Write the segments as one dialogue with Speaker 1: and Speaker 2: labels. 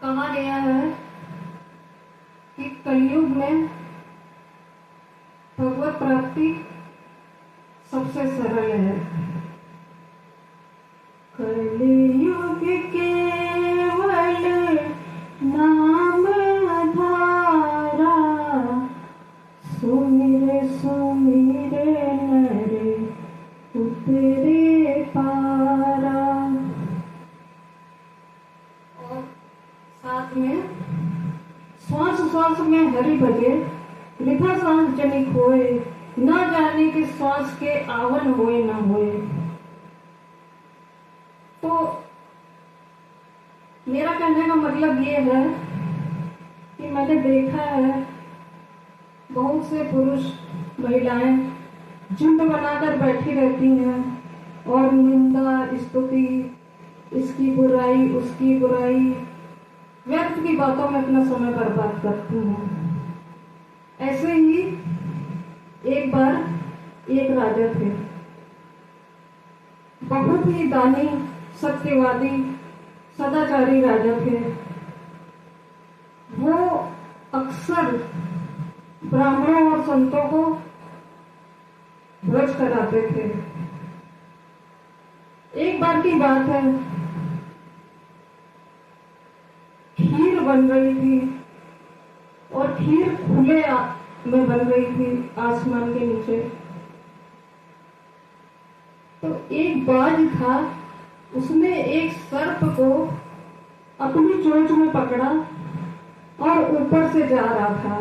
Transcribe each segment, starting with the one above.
Speaker 1: कहा गया है कि कलयुग में भगवत प्राप्ति सबसे सरल है। कलयुग केवल नाम आधारा, सुमिर सुमिर नर उतरे पारा। और साथ में श्वास श्वास में हरि भजे, वृथा सांस जनि खोए, न जाने कि श्वास के आवन होए न होए। तो मेरा कहने का मतलब ये है कि मैंने देखा है बहुत से पुरुष महिलाएं झुंड बनाकर बैठी रहती हैं और निंदा स्तुति, इसकी बुराई उसकी बुराई, व्यर्थ की बातों में अपना समय बर्बाद करती हैं। ऐसे ही एक बार एक राजा थे, बहुत ही दानी, सत्यवादी, सदाचारी राजा थे। वो अक्सर ब्राह्मणों और संतों को व्रत कराते थे। एक बार की बात है, खीर बन रही थी और खीर खुले में बन रही थी आसमान के नीचे। तो एक बाज था, उसने एक सर्प को अपनी चोंच में पकड़ा और ऊपर से जा रहा था,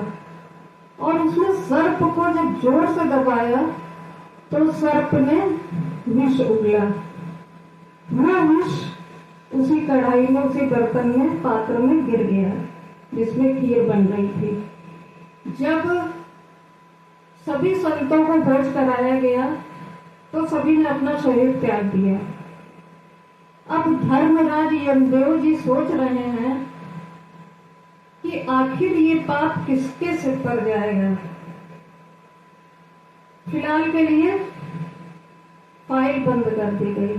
Speaker 1: और उसने सर्प को जब जोर से दबाया तो सर्प ने विष उगला। वह विष उसी कढ़ाई में, उसी बर्तन में, पात्र में गिर गया जिसमें खीर बन रही थी। जब सभी संतों को भोज कराया गया तो सभी ने अपना शरीर त्याग दिया। अब धर्मराज यमदेव जी सोच रहे हैं कि आखिर ये पाप किसके सिर पर जाएगा। फिलहाल के लिए फाइल बंद कर दी गई।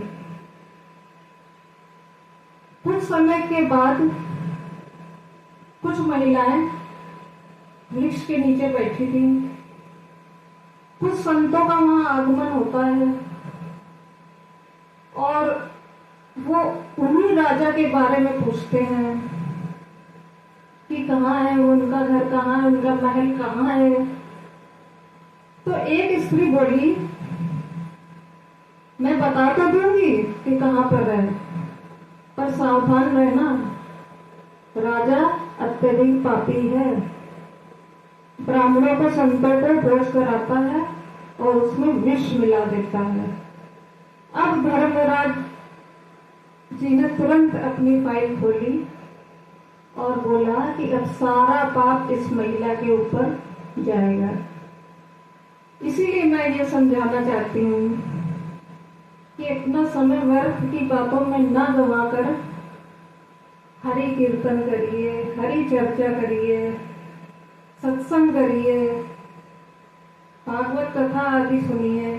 Speaker 1: कुछ समय के बाद कुछ महिलाएं वृक्ष के नीचे बैठी थी। कुछ संतों का वहां आगमन होता है और वो उन्हीं राजा के बारे में पूछते हैं कि कहाँ है उनका घर, कहाँ है उनका महल, कहाँ है। तो एक स्त्री बोली, मैं बता तो दूंगी कि कहाँ पर है, पर सावधान रहना, राजा अत्यधिक पापी है, ब्राह्मणों को संतों को भोज कराता है और उसमें विष मिला देता है। अब धर्मराज जी ने तुरंत अपनी फाइल खोली और बोला कि अब सारा पाप इस महिला के ऊपर जाएगा। इसीलिए मैं ये समझाना चाहती हूँ कि अपना समय व्यर्थ की बातों में न गंवाकर हरि कीर्तन करिए, हरि चर्चा करिए, सत्संग करिए, भागवत कथा आदि सुनिए।